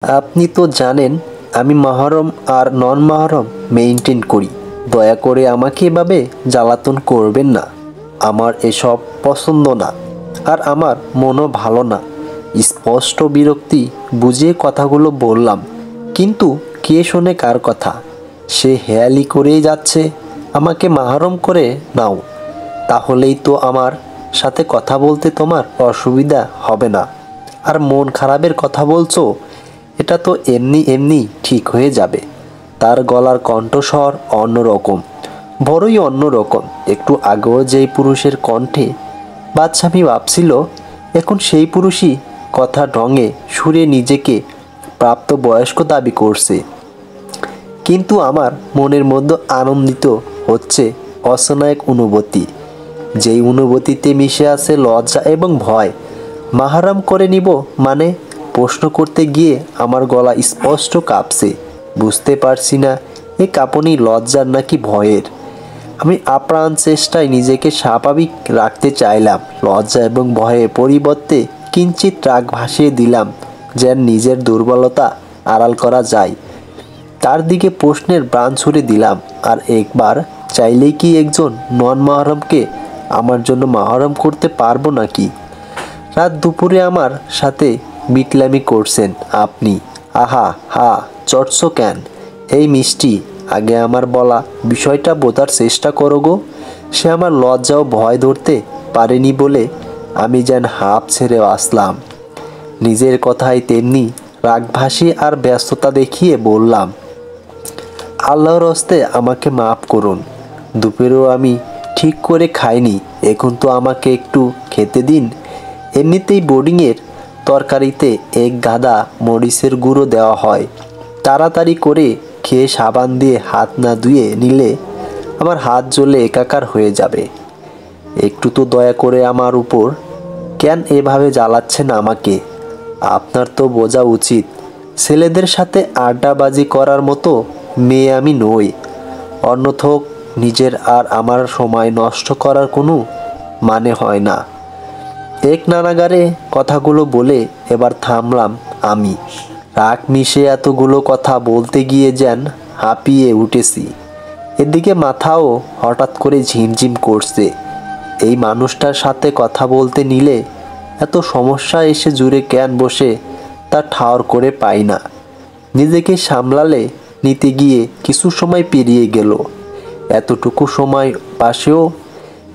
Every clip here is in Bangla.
আপনি তো জানেন আমি মাহরম আর নন মাহরম মেইনটেইন করি। দয়া করে আমাকে এভাবে জ্বালাতন করবেন না। আমার এসব পছন্দ না, আর আমার মনও ভালো না। স্পষ্ট বিরক্তি বুঝিয়ে কথাগুলো বললাম, কিন্তু কে শোনে কার কথা? সে হেয়ালি করেই যাচ্ছে, আমাকে মাহরম করে নাও, তাহলেই তো আমার সাথে কথা বলতে তোমার অসুবিধা হবে না। আর মন খারাপের কথা বলছো, এটা তো এমনি এমনি ঠিক হয়ে যাবে। তার গলার কণ্ঠস্বর অন্যরকম, বড়ই অন্যরকম। একটু আগেও যেই পুরুষের কণ্ঠে বাদশামি ভাবছিল, এখন সেই পুরুষই কথা ঢঙে সুরে নিজেকে প্রাপ্তবয়স্ক দাবি করছে। কিন্তু আমার মনের মধ্যে আনন্দিত হচ্ছে অচেনা এক অনুভূতি, যেই অনুভূতিতে মিশে আছে লজ্জা এবং ভয়। মাহারাম করে নিব মানে? প্রশ্ন করতে গিয়ে আমার গলা স্পষ্ট কাঁপছে। বুঝতে পারছি না এ কাঁপুনি লজ্জার নাকি ভয়ের। আমি আপ্রাণ চেষ্টায় নিজেকে স্বাভাবিক রাখতে চাইলাম। লজ্জা এবং ভয়ের পরিবর্তে কিঞ্চিত রাগ ভাসিয়ে দিলাম, যেন নিজের দুর্বলতা আড়াল করা যায়। তার দিকে প্রশ্নের বাণ ছুড়ে দিলাম, আর একবার চাইলেই কি একজন নন মাহরমকে আমার জন্য মাহরম করতে পারবো নাকি? রাত দুপুরে আমার সাথে বিটলামি করছেন আপনি? আহা হা, চটছো কেন? এই মিষ্টি, আগে আমার বলা বিষয়টা বোঝার চেষ্টা করো গো। সে আমার লজ্জা ও ভয় ধরতে পারেনি বলে আমি যেন হাঁপ ছেড়ে আসলাম। নিজের কথায় তেমনি রাগভাসী আর ব্যস্ততা দেখিয়ে বললাম, আল্লাহর হস্তে আমাকে মাফ করুন। দুপুরেও আমি ঠিক করে খাইনি, এখন তো আমাকে একটু খেতে দিন। এমনিতেই বোর্ডিংয়ের তরকারিতে এক গাদা মরিচের গুঁড়ো দেওয়া হয়। তাড়াতাড়ি করে খেয়ে সাবান দিয়ে হাত না ধুয়ে নিলে আমার হাত জ্বলে একাকার হয়ে যাবে। একটু তো দয়া করে আমার উপর কেন এভাবে জ্বালাচ্ছেন আমাকে? আপনার তো বোঝা উচিত, ছেলেদের সাথে আড্ডাবাজি করার মতো মেয়ে আমি নই। অন্যথক নিজের আর আমার সময় নষ্ট করার কোনো মানে হয় না। এক নানাগারে কথাগুলো বলে এবার থামলাম আমি। রাগ মিশে এতগুলো কথা বলতে গিয়ে যেন হাঁপিয়ে উঠেছি। এদিকে মাথাও হঠাৎ করে ঝিমঝিম করছে। এই মানুষটার সাথে কথা বলতে নিলে এত সমস্যা এসে জুড়ে কেন বসে তা ঠাওর করে পাই না। নিজেকে সামলালে নিতে গিয়ে কিছু সময় পেরিয়ে গেল। এতটুকু সময় পাশেও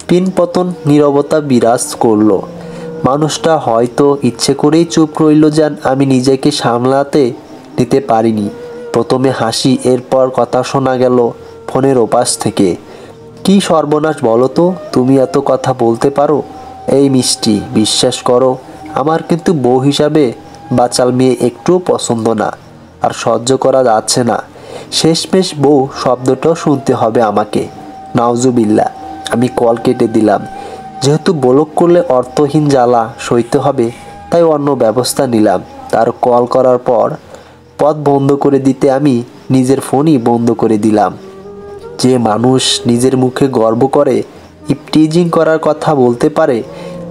পিনপতন নীরবতা বিরাজ করলো। মানুষটা হয়তো ইচ্ছে করেই চুপ রইল, যেন আমি নিজেকে সামলাতে নিতে পারিনি। প্রথমে হাসি, এরপর কথা শোনা গেল ফোনের ওপাশ থেকে। কি সর্বনাশ বলো তো, তুমি এত কথা বলতে পারো? এই মিষ্টি, বিশ্বাস করো, আমার কিন্তু বউ হিসাবে বাচাল মেয়ে একটুও পছন্দ না, আর সহ্য করা যাচ্ছে না। শেষমেশ বউ শব্দটাও শুনতে হবে আমাকে। নাউজুবিল্লাহ। আমি কল কেটে দিলাম। যেহেতু ব্লক করলে অর্থহীন জ্বালা সইতে হবে, তাই অন্য ব্যবস্থা নিলাম। তার কল করার পর পথ বন্ধ করে দিতে আমি নিজের ফোনই বন্ধ করে দিলাম। যে মানুষ নিজের মুখে গর্ব করে ইপটিজিং করার কথা বলতে পারে,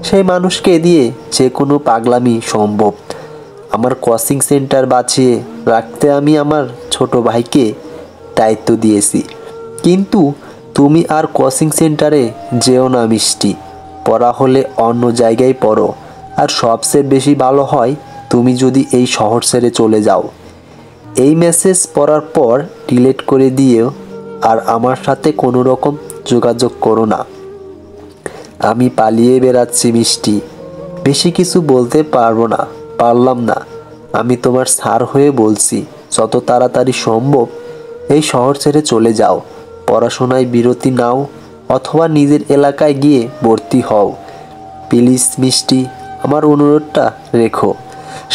সেই মানুষকে দিয়ে যে কোনো পাগলামি সম্ভব। আমার কোচিং সেন্টার বাঁচিয়ে রাখতে আমি আমার ছোট ভাইকে দায়িত্ব দিয়েছি। কিন্তু তুমি আর কোচিং সেন্টারে যেও না মিষ্টি। পড়া হলে অন্য জায়গায় পড়ো। আর সবচেয়ে বেশি ভালো হয় তুমি যদি এই শহর ছেড়ে চলে যাও। এই মেসেজ পড়ার পর ডিলিট করে দিয়েও আর আমার সাথে কোনো রকম যোগাযোগ করো না। আমি পালিয়ে বেড়াচ্ছি মিষ্টি। বেশি কিছু বলতে পারলাম না। আমি তোমার স্যার হয়ে বলছি, যত তাড়াতাড়ি সম্ভব এই শহর ছেড়ে চলে যাও। পড়াশোনায় বিরতি নাও, অথবা নিজের এলাকায় গিয়ে ভর্তি হও। প্লিজ মিষ্টি, আমার অনুরোধটা রেখো।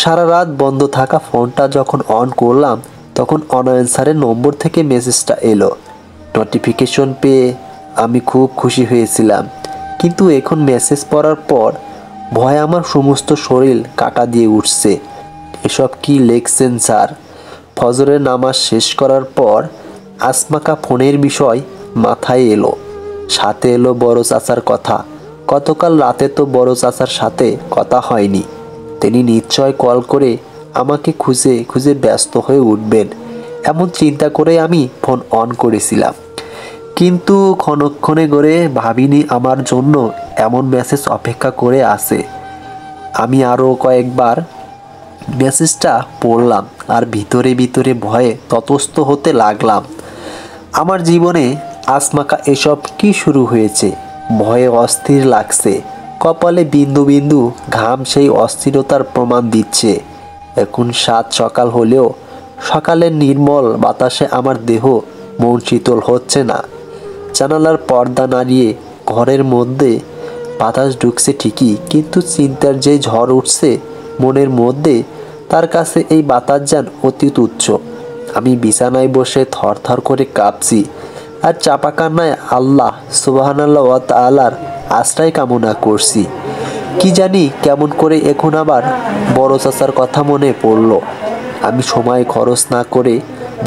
সারা রাত বন্ধ থাকা ফোনটা যখন অন করলাম, তখন অনঅ্যান্সারের নম্বর থেকে মেসেজটা এলো। নোটিফিকেশন পেয়ে আমি খুব খুশি হয়েছিলাম, কিন্তু এখন মেসেজ পড়ার পর ভয় আমার সমস্ত শরীর কাঁটা দিয়ে উঠছে। এসব কি লেখছেন স্যার? ফজরের নামাজ শেষ করার পর আসমাকা ফোনের বিষয় মাথায় এলো। সাথে এলো বড় চাচার কথা। গতকাল রাতে তো বড় চাচার সাথে কথা হয়নি। তিনি নিশ্চয় কল করে আমাকে খুঁজে খুঁজে ব্যস্ত হয়ে উঠবেন, এমন চিন্তা করে আমি ফোন অন করেছিলাম। কিন্তু ক্ষণক্ষণে করে ভাবিনি আমার জন্য এমন মেসেজ অপেক্ষা করে আছে। আমি আরও কয়েকবার মেসেজটা পড়লাম আর ভিতরে ভিতরে ভয়ে ততস্থ হতে লাগলাম। আমার জীবনে আচমকা এসব কি শুরু হয়েছে? ভয়ে অস্থির লাগছে, কপালে বিন্দু বিন্দু ঘাম সেই অস্থিরতার প্রমাণ দিচ্ছে। এখন 7 সকাল হলেও সকালের নির্মল বাতাসে আমার দেহ মন শীতল হচ্ছে না। জানালার পর্দা নাড়িয়ে ঘরের মধ্যে বাতাস ঢুকছে ঠিকই, কিন্তু চিন্তার যে ঝড় উঠছে মনের মধ্যে, তার কাছে এই বাতাস যেন অতি তুচ্ছ। আমি বিছানায় বসে থরথর করে কাঁপছি আর চাপা কান্নায় আল্লাহ সুবহানাল্লাহ ওয়া তাআলার আশ্রয় কামনা করছি। কি জানি কেমন করে এখন আবার বড় চাচার কথা মনে পড়ল। আমি সময় খরচ না করে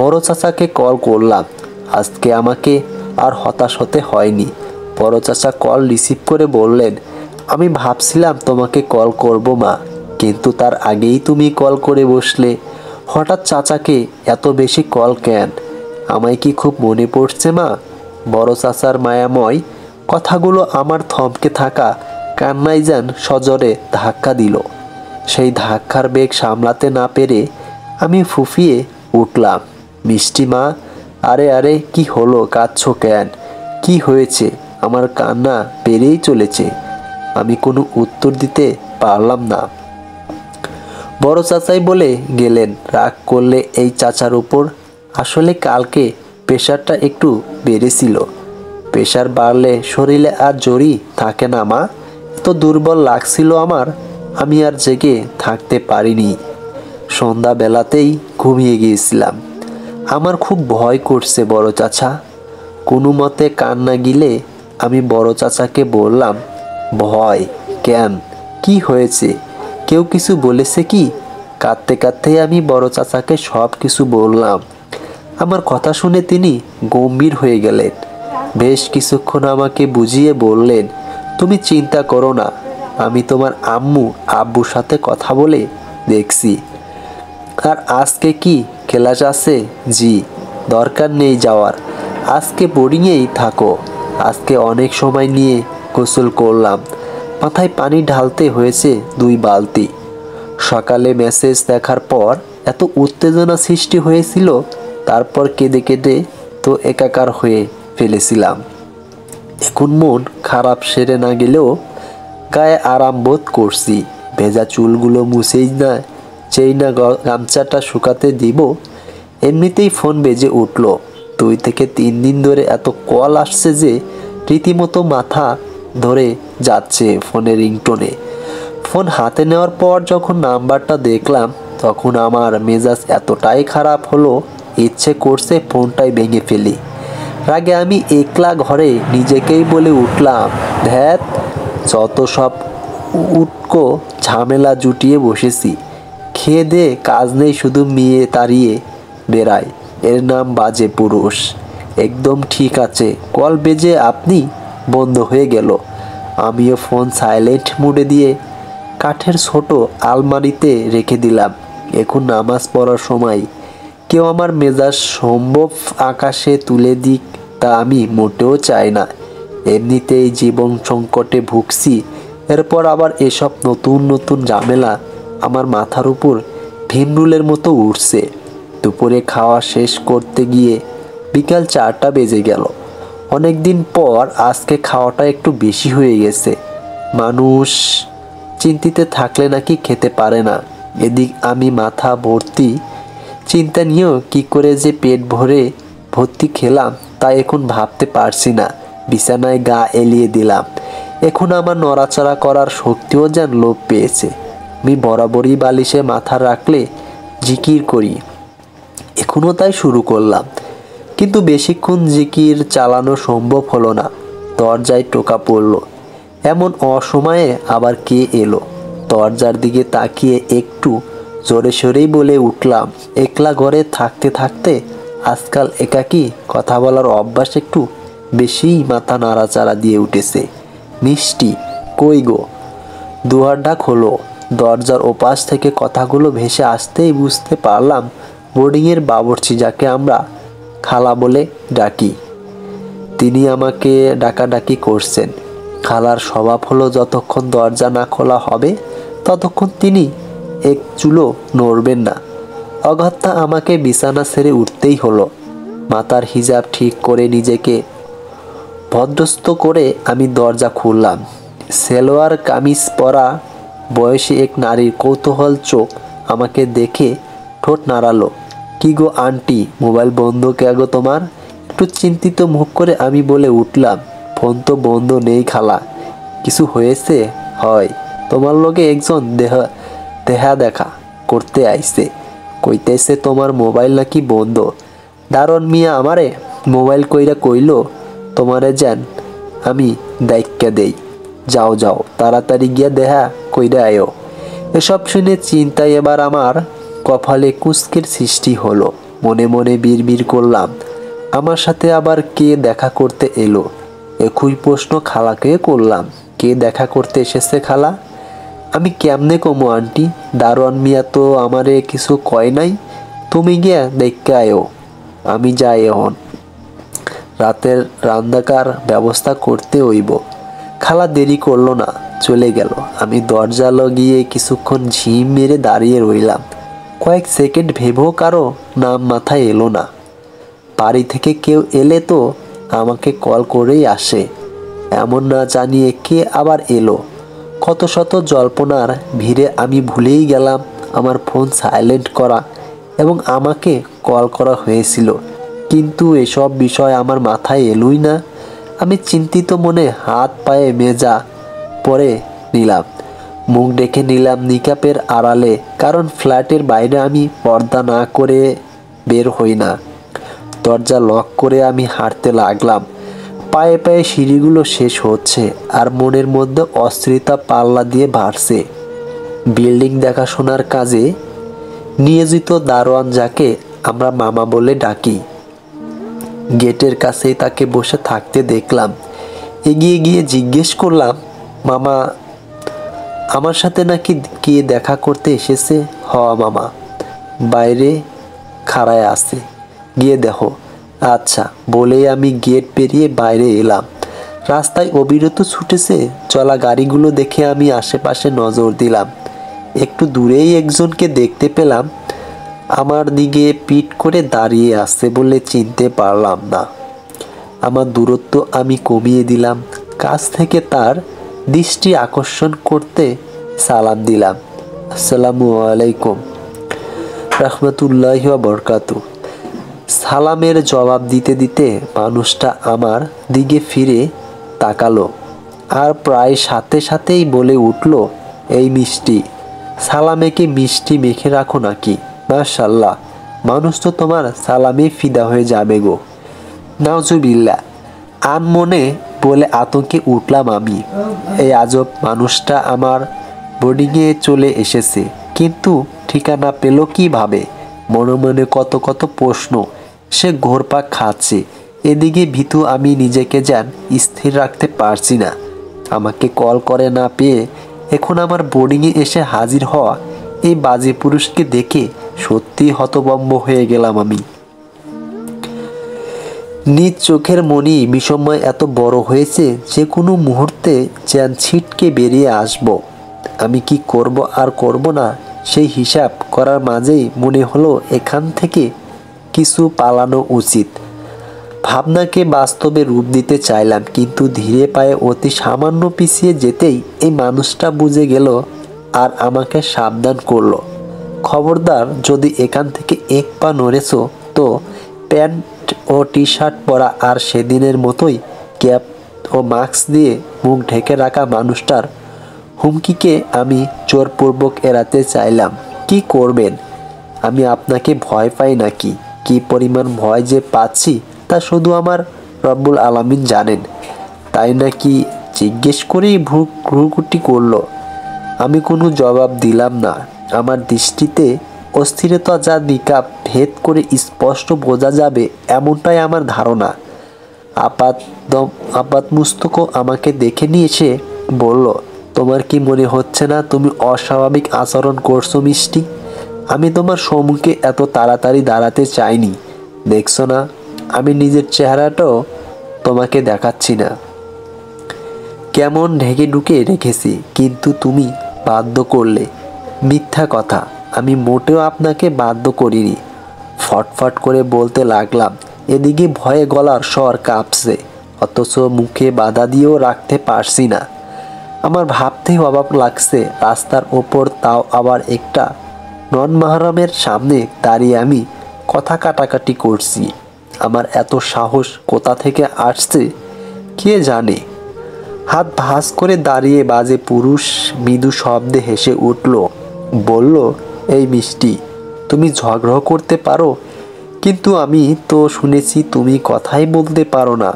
বড় চাচাকে কল করলাম। আজকে আমাকে আর হতাশ হতে হয়নি। বড় চাচা কল রিসিভ করে বললেন, আমি ভাবছিলাম তোমাকে কল করব মা, কিন্তু তার আগেই তুমি কল করে বসলে। হঠাৎ চাচাকে এত বেশি কল কেন? আমায় কি খুব মনে পড়ছে মা? বড় চাচার মায়াময় কথাগুলো আমার থমকে থাকা কান্নায় যেন সজোরে ধাক্কা দিল। সেই ধাক্কার বেগ সামলাতে না পেরে আমি ফুঁফিয়ে উঠলাম, মিষ্টি মা, আরে আরে কি হলো, কাঁদছো কেন? কি হয়েছে? আমার কান্না বেড়েই চলেছে। আমি কোনো উত্তর দিতে পারলাম না। বড় চাচাই বলে গেলেন, রাগ করলে এই চাচার উপর? আসলে কালকে প্রেশারটা একটু বেড়েছিল। প্রেশার বাড়লে শরীরে আর জোরই থাকে না মা। এত দুর্বল লাগছিল আমার, আমি আর জেগে থাকতে পারিনি। সন্ধ্যাবেলাতেই ঘুমিয়ে গিয়েছিলাম। আমার খুব ভয় করছে বড় চাচা। কোনো মতে কান্না গিলে আমি বড় চাচাকে বললাম, ভয় কেন? কি হয়েছে? কেউ কিছু বলেছে কি? কাঁদতে কাঁদতেই আমি বড় চাচাকে সব কিছু বললাম। আমার কথা শুনে তিনি গম্ভীর হয়ে গেলেন। বেশ কিছুক্ষণ আমাকে বুঝিয়ে বললেন, তুমি চিন্তা করো না, আমি তোমার আম্মু আব্বুর সাথে কথা বলে দেখছি। আর আজকে কি ক্লাস আছে? জি। দরকার নেই যাওয়ার, আজকে বোর্ডিংয়েই থাকো। আজকে অনেক সময় নিয়ে গোসল করলাম, মাথায় পানি ঢালতে হয়েছে 2 বালতি। সকালে মেসেজ দেখার পর এত উত্তেজনা সৃষ্টি হয়েছিল, তারপর কেঁদে কেঁদে তো একাকার হয়ে ফেলেছিলাম। এখন মন খারাপ সেরে না গেলেও গায়ে আরাম বোধ করছি। ভেজা চুলগুলো মুছেই না যেই না গামছাটা শুকাতে দিব, এমনিতেই ফোন বেজে উঠল। 2 থেকে 3 দিন ধরে এত কল আসছে যে রীতিমতো মাথা ধরে যাচ্ছে ফোনের রিংটোনে। ফোন হাতে নেওয়ার পর যখন নাম্বারটা দেখলাম, তখন আমার মেজাজ এতটাই খারাপ হলো, ইচ্ছে করছে ফোনটাই ভেঙে ফেলি। রাগে আমি একলা ঘরে নিজেকেই বলে উঠলাম, ধ্যাত, যত সব উটকো ঝামেলা জুটিয়ে বসেছি। খেয়ে দে কাজ নেই, শুধু মেয়ে তাড়িয়ে বেড়ায়, এর নাম বাজে পুরুষ। একদম ঠিক আছে। কল বেজে আপনি বন্ধ হয়ে গেল। আমিও ফোন সাইলেন্ট মোডে দিয়ে কাঠের ছোট আলমারিতে রেখে দিলাম। এখন নামাজ পড়ার সময় কেউ আমার মেজাজ সম্ভব আকাশে তুলে দিক, তা আমি মোটেও চাই না। এমনিতেই জীবন সংকটে ভুগছি, এরপর আবার এসব নতুন নতুন ঝামেলা আমার মাথার উপর ভীমরুলের মতো উঠছে। দুপুরে খাওয়া শেষ করতে গিয়ে বিকাল 4টা বেজে গেল। অনেক দিন পর আজকে খাওয়াটা একটু বেশি হয়ে গেছে। মানুষ চিন্তিতে থাকলে নাকি খেতে পারে না। এদিক আমি মাথা ভর্তি চিন্তা নিয়েও কি করে যে পেট ভর্তি খেলাম তা এখন ভাবতে পারছি না। বিছানায় গা এলিয়ে দিলাম। এখন আমার নড়াচড়া করার শক্তিও যেন লোপ পেয়েছে। আমি বরাবরই বালিশে মাথা রাখলে জিকির করি, এখনও তাই শুরু করলাম। কিন্তু বেশিক্ষণ জিকির চালানো সম্ভব হলো না। দরজায় টোকা পড়ল। এমন অসময়ে আবার কে এলো? দরজার দিকে তাকিয়ে একটু জোরে সরেই বলে উঠলাম, একলা ঘরে থাকতে থাকতে আজকাল একাকী কথা বলার অভ্যাস একটু বেশিই মাথা নাড়াচাড়া দিয়ে উঠেছে। মিষ্টি, কই গো? দুয়ার ডাক হলো। দরজার ওপাশ থেকে কথাগুলো ভেসে আসতেই বুঝতে পারলাম বোর্ডিংয়ের বাবুর্চি, যাকে আমরা খালা বলে ডাকি, তিনি আমাকে ডাকাডাকি করছেন। খালার স্বভাব হলো যতক্ষণ দরজা না খোলা হবে ততক্ষণ তিনি এক চুলো নড়বেন না। অগত্যা আমাকে বিছানা ছেড়ে উঠতেই হলো। মাথার হিজাব ঠিক করে নিজেকে ভদ্রস্থ করে আমি দরজা খুললাম। সেলোয়ার কামিজ পরা বয়সী এক নারীর কৌতূহল চোখ আমাকে দেখে ঠোঁট নাড়ালো। কি গো আন্টি, মোবাইল বন্ধ কে গো তোমার? একটু চিন্তিত মুখ করে আমি বলে উঠলাম, ফোন তো বন্ধ নেই খালা। কিছু হয়েছে? হয়, তোমার লগে একজন দেখা করতে আইছে, কইতেছে তোমার মোবাইল নাকি বন্ধ। দারোয়ান মিয়া আমারে মোবাইল কইরা কইল তোমারে যেন আমি দায়িত্ব দেই। যাও যাও, তাড়াতাড়ি গিয়া দেখা কইরা আয়ো। এসব শুনে চিন্তায় এবার আমার কপালে কুঁচকের সৃষ্টি হলো। মনে মনে বিড়বিড় করলাম, আমার সাথে আবার কে দেখা করতে এলো? একই প্রশ্ন খালাকে করলাম, কে দেখা করতে এসেছে খালা? আমি কেমনে কমো আন্টি, দারোয়ান মিয়া তো আমারে কিছু কয় নাই। তুমি গিয়া দেখতে আয়ো, আমি যাই এখন। রাতের রান্নাকার ব্যবস্থা করতে হইব। খালা দেরি করলো না, চলে গেল। আমি দরজা লাগিয়ে কিছুক্ষণ ঝিম মেরে দাঁড়িয়ে রইলাম। কয়েক সেকেন্ড ভেবেও কারো নাম মাথায় এলো না। বাড়ি থেকে কেউ এলে তো আমাকে কল করেই আসে, এমন না জানিয়ে কে আবার এলো। কত শত জল্পনার ভিড়ে আমি ভুলেই গেলাম আমার ফোন সাইলেন্ট করা এবং আমাকে কল করা হয়েছিল। কিন্তু এসব বিষয় আমার মাথায় এলোই না। আমি চিন্তিত মনে হাত পায়ে মেজা পরে নিলাম, মুখ ডেকে নিলাম নিকাপের আড়ালে, কারণ ফ্ল্যাটের বাইরে আমি পর্দা না করে বের হই না। দরজা লক করে আমি হাঁটতে লাগলাম। পায়ে পায়ে সিঁড়িগুলো শেষ হচ্ছে আর মনের মধ্যে অস্থিরতা পাল্লা দিয়ে বাড়ছে। বিল্ডিং দেখাশোনার কাজে নিয়োজিত দারোয়ান, যাকে আমরা মামা বলে ডাকি, গেটের কাছেই তাকে বসে থাকতে দেখলাম। এগিয়ে গিয়ে জিজ্ঞেস করলাম, মামা, আমার সাথে নাকি কে দেখা করতে এসেছে? হ মামা, বাইরে খাড়ায় আছে, গিয়ে দেখো। আচ্ছা বলেই আমি গেট পেরিয়ে বাইরে এলাম। রাস্তায় অবিরত ছুটেছে চলা গাড়িগুলো দেখে আমি আশেপাশে নজর দিলাম। একটু দূরেই একজনকে দেখতে পেলাম, আমার দিকে পিঠ করে দাঁড়িয়ে আছে বলে চিনতে পারলাম না। আমার দূরত্ব আমি কমিয়ে দিলাম। কাছ থেকে তার দৃষ্টি আকর্ষণ করতে সালাম দিলাম, আসসালামু আলাইকুম রাহমাতুল্লাহি ওয়া বারাকাতুহু। সালামের জবাব দিতে দিতে মানুষটা আমার দিকে ফিরে তাকালো আর প্রায় সাথে সাথেই বলে উঠল, এই মিষ্টি, সালামে কি মিষ্টি মেখে রাখো নাকি? মাশাআল্লাহ, মানুষ তো তোমার সালামে ফিদা হয়ে যাবে গো। নাউজুবিল্লাহ, আনমনে বলে আতঙ্কে উঠলাম আমি। এই আজব মানুষটা আমার বোর্ডিংয়ে চলে এসেছে, কিন্তু ঠিকানা পেল কিভাবে? মনে মনে কত কত প্রশ্ন সে ঘোরপাক খাচ্ছে। এদিকে ভীতু আমি নিজেকে যেন স্থির রাখতে পারছি না। আমাকে কল করে না পেয়ে এখন আমার বোর্ডিংয়ে এসে হাজির হওয়া এই বাজে পুরুষকে দেখে সত্যি হতভম্ব হয়ে গেলাম আমি। নিজ চোখের মনি বিষময় এত বড় হয়েছে যে কোনো মুহূর্তে যেন ছিটকে বেরিয়ে আসব। আমি কি করব আর করব না সেই হিসাব করার মাঝেই মনে হলো এখান থেকে কিছু পালানো উচিত। ভাবনাকে বাস্তবে রূপ দিতে চাইলাম, কিন্তু ধীরে পায়ে অতি সামান্য পিছিয়ে যেতেই এই মানুষটা বুঝে গেল আর আমাকে সাবধান করলো, খবরদার যদি এখান থেকে এক পা নড়েছো তো প্যান্ট ও টি শার্ট পরা আর সেদিনের মতোই ক্যাপ ও মাস্ক দিয়ে মুখ ঢেকে রাখা মানুষটার হুমকিকে আমি জোরপূর্বক এড়াতে চাইলাম। কি করবেন? আমি আপনাকে ভয় পাই নাকি? কি পরিমাণ ভয় যে পাচ্ছি তা শুধু আমার রব্বুল আলামিন জানেন। তাই নাকি জিজ্ঞেস করেই ভ্রুকুটি করলো। আমি কোনো জবাব দিলাম না। আমার দৃষ্টিতে অস্থিরতা যা নিকাব ভেদ করে স্পষ্ট বোঝা যাবে এমনটাই আমার ধারণা। আপাতমস্তক আমাকে দেখে নিয়ে এসে বলল, তোমার কি মনে হচ্ছে না তুমি অস্বাভাবিক আচরণ করছো মিষ্টি? আমি তোমার সম্মুখে এত তাড়াতাড়ি দাঁড়াতে চাইনি। দেখছো না আমি নিজের চেহারাটাও তোমাকে দেখাচ্ছি না, কেমন ঢেকে ঢুকে রেখেছি, কিন্তু তুমি বাধ্য করলে। মিথ্যা কথা, আমি মোটেও আপনাকে বাধ্য করিনি। ফটফট করে বলতে লাগলাম। এদিকে ভয়ে গলার স্বর কাঁপছে, অথচ মুখে বাধা দিয়েও রাখতে পারছি না। আমার ভাবতেই অবাক লাগছে, রাস্তার ওপর, তাও আবার একটা নন মাহরামের সামনে দাঁড়িয়ে আমি কথা কাটাকাটি করছি। আমার এত সাহস কোথা থেকে আসছে কে জানে। হাত ভাঁজ করে দাঁড়িয়ে বাজে পুরুষ মৃদু শব্দে হেসে উঠল, বলল, এই মিষ্টি, তুমি ঝগড়া করতে পারো, কিন্তু আমি তো শুনেছি তুমি কথাই বলতে পারো না।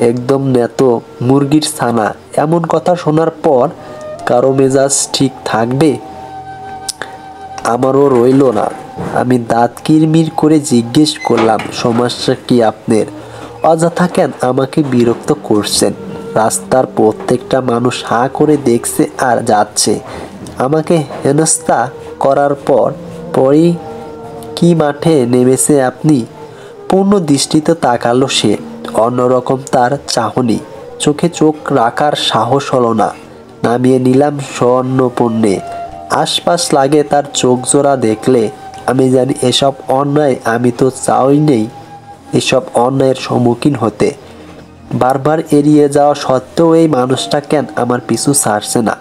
একদম নেতো মুরগির ছানা। এমন কথা শোনার পর কারো মেজাজ ঠিক থাকবে? আমারও রইল না। আমি দাঁত কিরমির করে জিজ্ঞেস করলাম, সমস্যা কি আপনার? অযথা কেন আমাকে বিরক্ত করছেন? রাস্তার প্রত্যেকটা মানুষ হাঁ করে দেখছে আর যাচ্ছে। আমাকে হেনস্থা করার পরই কি মাঠে নেমেছে আপনি? পূর্ণ দৃষ্টিতে তাকালো সে। অন্যরকম তার চাহনি, চোখে চোখ রাখার সাহস হলো না। নামিয়ে নিলাম স্বর্ণপূর্ণে। আশপাশ লাগে তার চোখ জোড়া দেখলে আমি জানি এসব অন্যায়। আমি তো চাই নেই এসব অন্যায়ের সম্মুখীন হতে। বারবার এড়িয়ে যাওয়া সত্ত্বেও এই মানুষটা কেন আমার পিছু ছাড়ছে না,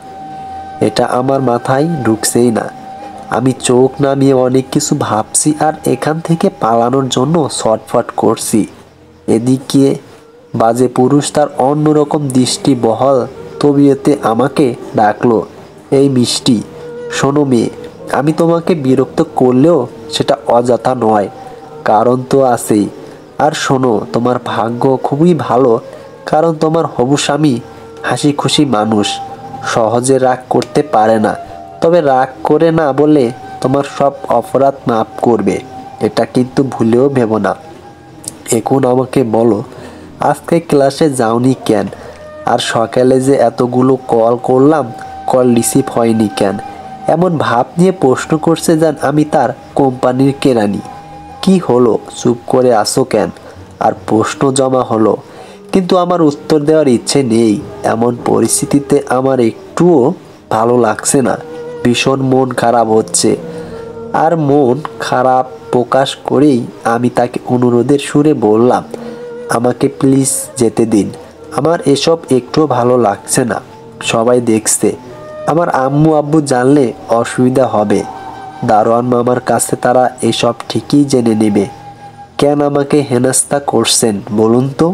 এটা আমার মাথায় ঢুকছেই না। আমি চোখ নামিয়ে অনেক কিছু ভাবছি আর এখান থেকে পালানোর জন্য ছটফট করছি। এদিকে বাজে পুরুষ তার অন্যরকম দৃষ্টি বহল তবিয়তে আমাকে ডাকলো, এই মিষ্টি, শোনো মেয়ে, আমি তোমাকে বিরক্ত করলেও সেটা অযথা নয়, কারণ তো আছেই। আর শোনো, তোমার ভাগ্য খুবই ভালো, কারণ তোমার হবু স্বামী হাসি খুশি মানুষ, সহজে রাগ করতে পারে না। তবে রাগ করে না বলে তোমার সব অপরাধ মাফ করবে, এটা কিন্তু ভুলেও ভেবো না। এখন আমাকে বলো, আজকে ক্লাসে যাওনি কেন? আর সকালে যে এতগুলো কল করলাম, কল রিসিভ হয়নি কেন? এমন ভাব নিয়ে প্রশ্ন করছে যেন আমি তার কোম্পানির কেরানি। কি হলো, চুপ করে আসো কেন? আর প্রশ্ন জমা হলো, কিন্তু আমার উত্তর দেওয়ার ইচ্ছে নেই। এমন পরিস্থিতিতে আমার একটুও ভালো লাগছে না, ভীষণ মন খারাপ হচ্ছে। আর মন খারাপ প্রকাশ করেই আমি তাকে অনুরোধের সুরে বললাম, আমাকে প্লিজ যেতে দিন। আমার এসব একটুও ভালো লাগছে না। সবাই দেখছে, আমার আম্মু আব্বু জানলে অসুবিধা হবে। দারোয়ান মামার কাছে তারা এসব ঠিকই জেনে নেবে। কেন আমাকে হেনস্থা করছেন বলুন তো?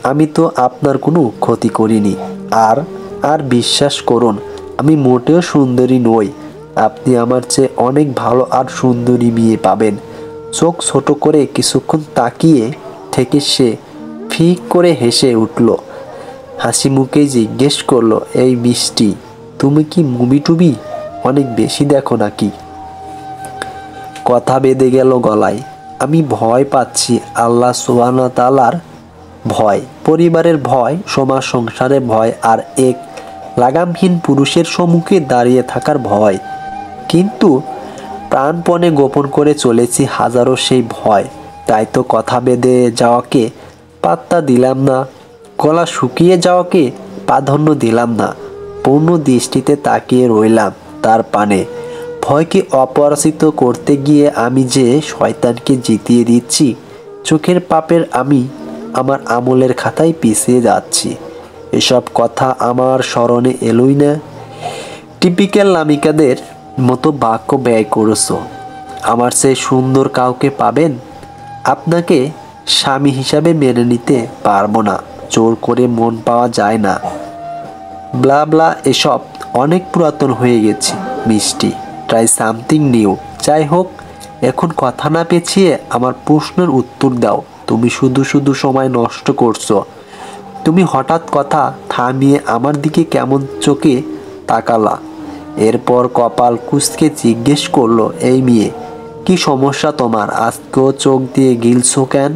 আমি তো আপনার কোনো ক্ষতি করিনি। আর আর বিশ্বাস করুন, আমি মোটেও সুন্দরী নই। আপনি আমার চেয়ে অনেক ভালো আর সুন্দরী মেয়ে পাবেন। চোখ ছোট করে কিছুক্ষণ তাকিয়ে থেকে সে ফিক করে হেসে উঠল। হাসি মুখেই জিজ্ঞেস করলো, এই মিষ্টি, তুমি কি মুভি টুবি অনেক বেশি দেখো নাকি? কথা বেঁধে গেল গলায়। আমি ভয় পাচ্ছি, আল্লাহ সুবহানাহু ওয়া তাআলার ভয়, পরিবারের ভয়, সমাজ সংসারের ভয়, আর এক লাগামহীন পুরুষের সম্মুখে দাঁড়িয়ে থাকার ভয়। কিন্তু প্রাণপণে গোপন করে চলেছি হাজারো সেই ভয়। তাই তো কথা বেঁধে যাওয়াকে পাত্তা দিলাম না, গলা শুকিয়ে যাওয়াকে প্রাধান্য দিলাম না। পূর্ণ দৃষ্টিতে তাকিয়ে রইলাম তার পানে। ভয়কে অপরাজিত করতে গিয়ে আমি যে শয়তানকে জিতিয়ে দিচ্ছি। চোখের পাপের আমি আমার আমলের খাতায় পিছিয়ে যাচ্ছি। এসব কথা আমার স্মরণে এলোই না। টিপিক্যাল নামিকাদের মতো বাক্য ব্যয় করেছো। আমার চেয়ে সুন্দর কাউকে পাবেন? আপনাকে স্বামী হিসাবে মেনে নিতে পারবো না, জোর করে মন পাওয়া যায় না। ব্লা ব্লা, এসব অনেক পুরাতন হয়ে গেছি মিষ্টি। Try something new. যাই হোক, এখন কথা না পেছিয়ে আমার প্রশ্নের উত্তর দাও। তুমি শুধু শুধু সময় নষ্ট করছো। তুমি হঠাৎ কথা থামিয়ে আমার দিকে কেমন চোখে তাকালা। এরপর কপাল কুঁচকে জিজ্ঞেস করলো, এই মেয়ে, কি সমস্যা তোমার? আজকেও চোখ দিয়ে গিলছো কেন?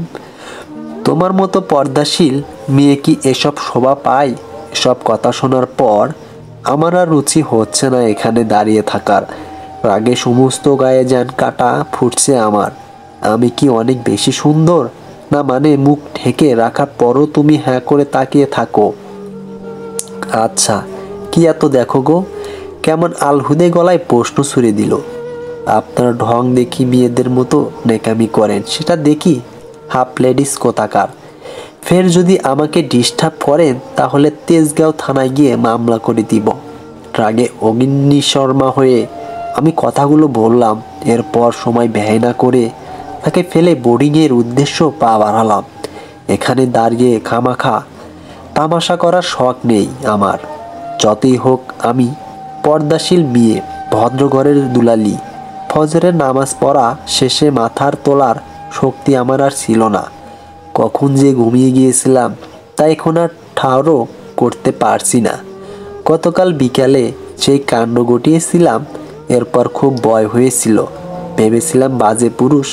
তোমার মতো পর্দাশীল মেয়ে কি এসব শোভা পায়? এসব কথা শোনার পর আমার আর রুচি হচ্ছে না এখানে দাঁড়িয়ে থাকার। রাগে সমস্ত গায়ে যেন কাটা ফুটছে আমার। আমি কি অনেক বেশি সুন্দর? না মানে মুখ ঢেকে রাখার পরও তুমি হ্যাঁ করে তাকিয়ে থাকো। আচ্ছা, কি এত দেখো গো? কেমন আলহুদে গলায় প্রশ্ন ছুড়ে দিল। আপনার ঢং দেখি মেয়েদের মতো নেকামি করেন, সেটা দেখি। হাফ লেডিস কোথাকার। ফের যদি আমাকে ডিস্টার্ব করেন তাহলে তেজগাঁও থানায় গিয়ে মামলা করে দিব। রাগে অগ্নিশর্মা হয়ে আমি কথাগুলো বললাম। এরপর সময় ব্যয় না করে তাকে ফেলে বোর্ডিংয়ের উদ্দেশ্য পা বাড়ালাম। এখানে দাঁড়িয়ে খামাখা তামাশা করার শখ নেই আমার। যতই হোক আমি পর্দাশীল মেয়ে, ভদ্রঘরের দুলালি। ফজরের নামাজ পড়া শেষে মাথার তোলার শক্তি আমার আর ছিল না। কখন যে ঘুমিয়ে গিয়েছিলাম তা এখন আর ঠাড়ও করতে পারছি না। গতকাল বিকালে সেই কাণ্ড ঘটিয়েছিলাম, এরপর খুব ভয় হয়েছিল। ভেবেছিলাম বাজে পুরুষ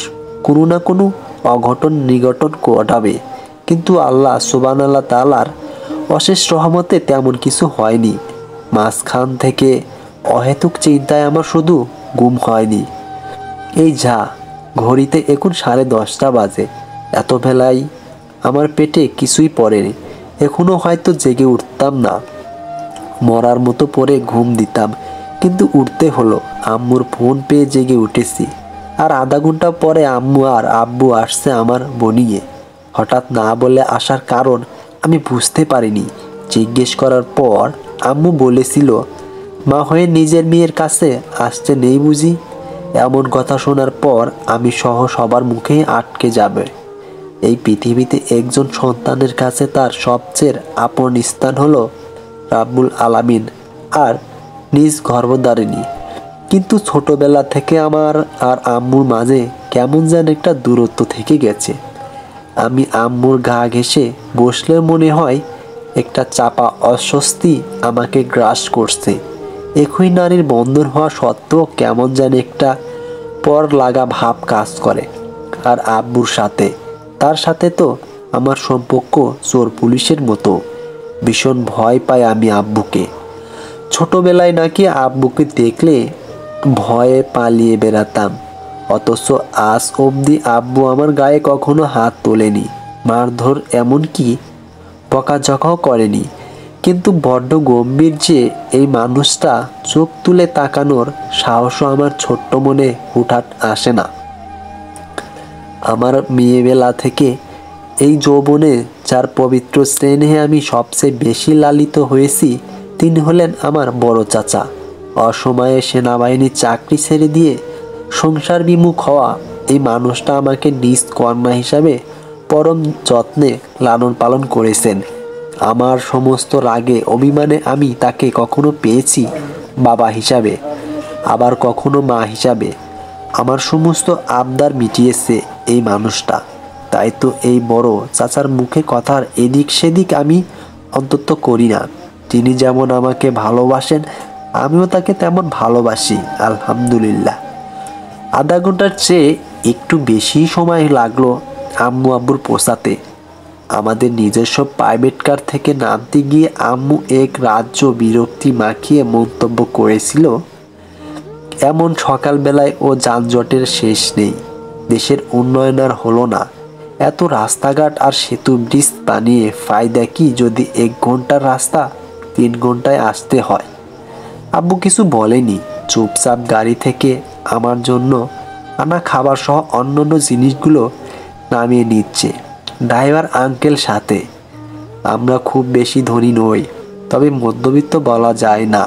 কোনো না কোনো অঘটন নিঘটন ঘটাবে, কিন্তু আল্লাহ সুবহানাল্লাহ তাআলার অশেষ রহমতে তেমন কিছু হয়নি। মাঝখান থেকে অহেতুক চিন্তায় আমার শুধু ঘুম হয়নি। এই যা, ঘড়িতে এখন 10:30 বাজে। এত বেলায় আমার পেটে কিছুই পড়েনি। এখনও হয়তো জেগে উঠতাম না, মরার মতো পড়ে ঘুম দিতাম, কিন্তু উঠতে হলো। আম্মুর ফোন পেয়ে জেগে উঠেছি। আর আধা ঘন্টা পরে আম্মু আর আব্বু আসছে আমার বোনিয়ে। হঠাৎ না বলে আসার কারণ আমি বুঝতে পারিনি। জিজ্ঞেস করার পর আম্মু বলেছিল, মা হয়ে নিজের মেয়ের কাছে আসতে নেই বুঝি? এমন কথা শোনার পর আমি সহ সবার মুখেই আটকে যাবে। এই পৃথিবীতে একজন সন্তানের কাছে তার সবচেয়ে আপন স্থান হলো রাব্বুল আলামিন আর নিজ গর্ভধারিণী। কিন্তু ছোটবেলা থেকে আমার আর আম্মুর মাঝে কেমন যেন একটা দূরত্ব থেকে গেছে। আমি আম্মুর গা ঘেঁষে বসলে মনে হয় একটা চাপা অস্বস্তি আমাকে গ্রাস করছে। একই নারীর বন্ধন হওয়া সত্ত্বেও কেমন যেন একটা পর লাগা ভাব কাজ করে। আর আব্বুর সাথে, তার সাথে তো আমার সম্পর্ক চোর পুলিশের মতো। ভীষণ ভয় পাই আমি আব্বুকে। ছোটবেলায় নাকি আব্বুকে দেখলে ভয়ে পালিয়ে বেড়াতাম, অথচ আজ অবধি আব্বু আমার গায়ে কখনো হাত তোলেনি, মারধর এমনকি বকাঝকাও করেনি। কিন্তু বড্ড গম্ভীর যে এই মানুষটা, চোখ তুলে তাকানোর সাহসও আমার ছোট্ট মনে হুটহাট আসে না। আমার মেয়েবেলা থেকে এই যৌবনে যার পবিত্র স্নেহে আমি সবচেয়ে বেশি লালিত হয়েছি তিনি হলেন আমার বড় চাচা। অসময়ে সেনাবাহিনীর চাকরি ছেড়ে দিয়ে সংসার বিমুখ হওয়া এই মানুষটা আমাকে নিজ কন্যা হিসাবে পরম যত্নে লালন পালন করেছেন। আমার সমস্ত রাগে অভিমানে আমি তাকে কখনো পেয়েছি বাবা হিসাবে, আবার কখনো মা হিসাবে। আমার সমস্ত আবদার মিটিয়েছে এই মানুষটা। তাই তো এই বড় চাচার মুখে কথার এদিক সেদিক আমি অন্তত করি না। তিনি যেমন আমাকে ভালোবাসেন আমিও তাকে তেমন ভালোবাসি, আলহামদুলিল্লাহ। আধা ঘন্টার চেয়ে একটু বেশি সময় লাগলো আম্মু আব্বুর পৌঁছাতে। আমাদের নিজস্ব প্রাইভেট কার থেকে নামতে গিয়ে আম্মু এক রাজ্য বিরক্তি মাখিয়ে মন্তব্য করেছিল, এমন সকালবেলায় ও যানজটের শেষ নেই। দেশের উন্নয়ন আর হলো না। এত রাস্তাঘাট আর সেতু ব্রিজ বানিয়ে ফায়দা কি যদি 1 ঘন্টার রাস্তা 3 ঘন্টায় আসতে হয়? আব্বু কিছু বলেনি, চুপচাপ গাড়ি থেকে আমার জন্য আনা খাবার সহ অন্যান্য জিনিসগুলো নামিয়ে নিচ্ছে। ড্রাইভার আঙ্কেল সাথে। আমরা খুব বেশি ধনী নই, তবে মধ্যবিত্ত বলা যায় না,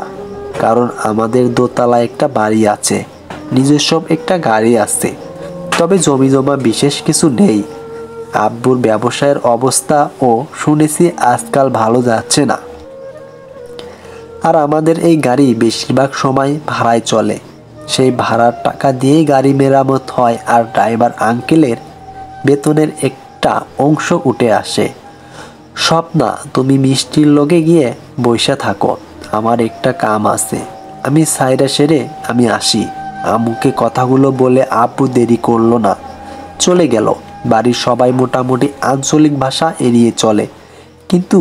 কারণ আমাদের দোতলায় একটা বাড়ি আছে, নিজস্ব একটা গাড়ি আছে, তবে জমি জমা বিশেষ কিছু নেই। আব্বুর ব্যবসায়ের অবস্থা ও শুনেছি আজকাল ভালো যাচ্ছে না। আর আমাদের এই গাড়ি বেশিরভাগ সময় ভাড়ায় চলে। সেই ভাড়ার টাকা দিয়েই গাড়ি মেরামত হয় আর ড্রাইভার আঙ্কেলের বেতনের একটা অংশ উঠে আসে। স্বপ্না, তুমি মিষ্টির লগে গিয়ে বইসা থাকো, আমার একটা কাম আছে, আমি সাইরা সেরে আমি আসি। আম্মুকে কথাগুলো বলে আব্বু দেরি করলো না, চলে গেল। বাড়ির সবাই মোটামুটি আঞ্চলিক ভাষা এড়িয়ে চলে, কিন্তু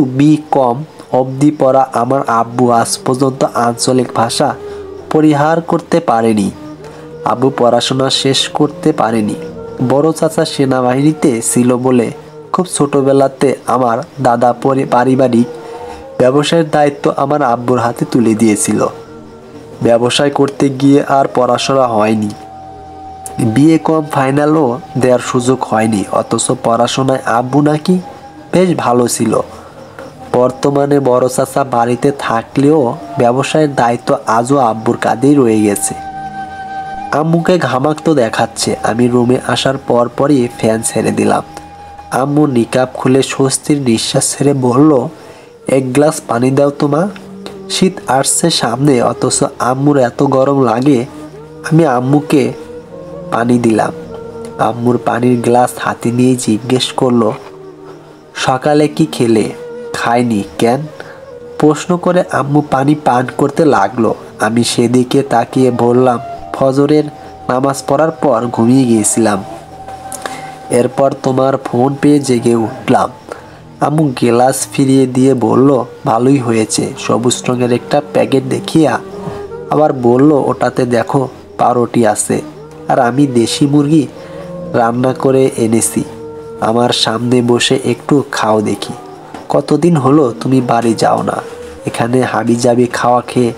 কম অবধি পড়া আমার আব্বু আজ পর্যন্ত আঞ্চলিক ভাষা পরিহার করতে পারেনি। আব্বু পড়াশোনা শেষ করতে পারেনি। বড় চাচা সেনাবাহিনীতে ছিল বলে খুব ছোটবেলাতে আমার দাদা পারিবারিক ব্যবসায়ের দায়িত্ব আমার আব্বুর হাতে তুলে দিয়েছিল। ব্যবসায় করতে গিয়ে আর পড়াশোনা হয়নি। বিএ কম ফাইনালও দেওয়ার সুযোগ হয়নি, অথচ পড়াশোনায় আব্বু নাকি বেশ ভালো ছিল। বর্তমানে বড় চাচা বাড়িতে থাকলেও ব্যবসায়ের দায়িত্ব আজও আব্বুর কাঁধেই রয়ে গেছে। আম্মুকে ঘামাক্ত দেখাচ্ছে। আমি রুমে আসার পরই ফ্যান ছেড়ে দিলাম। আম্মু নিকাব খুলে স্বস্তির নিঃশ্বাস ছেড়ে বলল, এক গ্লাস পানি দাও তো মা। শীত আসছে সামনে, অথচ আম্মুর এত গরম লাগে। আমি আম্মুকে পানি দিলাম। আম্মুর পানির গ্লাস হাতে নিয়ে জিজ্ঞেস করলো, সকালে কি খেলে? খাইনি কেন? প্রশ্ন করে আম্মু পানি পান করতে লাগলো। আমি সেদিকে তাকিয়ে বললাম, ফজরের নামাজ পড়ার পর ঘুমিয়ে গিয়েছিলাম। এরপর তোমার ফোন পেয়ে জেগে উঠলাম। আম্মু গ্লাস ফিরিয়ে দিয়ে বলল, ভালোই হয়েছে। সবুজ রঙের একটা প্যাকেট দেখিয়া আবার বলল, ওটাতে দেখো পাউরুটি আছে, আর আমি দেশি মুরগি রান্না করে এনেছি। আমার সামনে বসে একটু খাও দেখি। কতদিন হলো তুমি বাড়ি যাও না। এখানে হাবিজাবি খাওয়া খেয়ে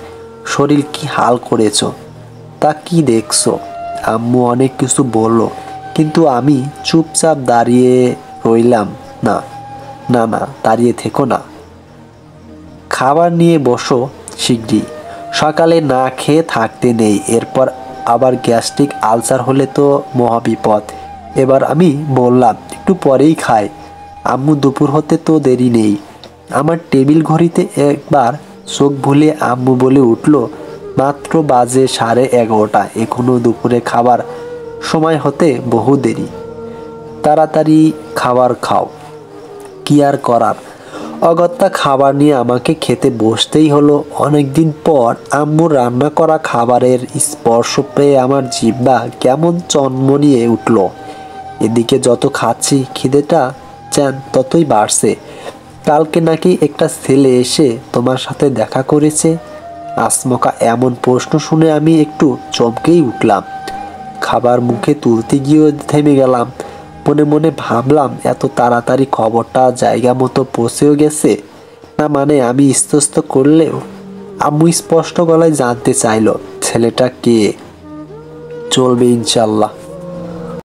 শরীর কি হাল করেছো। তা কি দেখছো? আম্মু অনেক কিছু বলল, কিন্তু আমি চুপচাপ দাঁড়িয়ে রইলাম। না না না, দাঁড়িয়ে থেকো না, খাবার নিয়ে বসো শিগগিরই। সকালে না খেয়ে থাকতে নেই, এরপর আবার গ্যাস্ট্রিক আলসার হলে তো মহাবিপদ। এবার আমি বললাম, একটু পরেই খাই। আম্মু দুপুর হতে তো দেরি নেই। আমার টেবিল ঘড়িতে একবার চোখ ভুলে আম্মু বলে উঠল, মাত্র বাজে 11:30। এখনো দুপুরে খাবার সময় হতে বহু দেরি। তাড়াতাড়ি খাবার খাও। কি আর করার, অগত্যা খাবার নিয়ে আমাকে খেতে বসতেই হলো। অনেকদিন পর আম্মুর রান্না করা খাবারের স্পর্শ পেয়ে আমার জিহ্বা কেমন চনমনিয়ে উঠল। এদিকে যত খাচ্ছি খিদেটা যেন ততই বাড়ছে। কালকে নাকি একটা ছেলে এসে তোমার সাথে দেখা করেছে। আসমকা এমন প্রশ্ন শুনে আমি একটু চমকেই উঠলাম। খাবার মুখে তুলতে গিয়েও থেমে গেলাম। মনে মনে ভাবলাম, এত তাড়াতাড়ি খবরটা জায়গা মতো পৌঁছেও গেছে না। মানে আমি ইস্তস্ত করলেও আম্মু স্পষ্ট গলায় জানতে চাইল, ছেলেটা কে? চলবে ইনশাল্লাহ।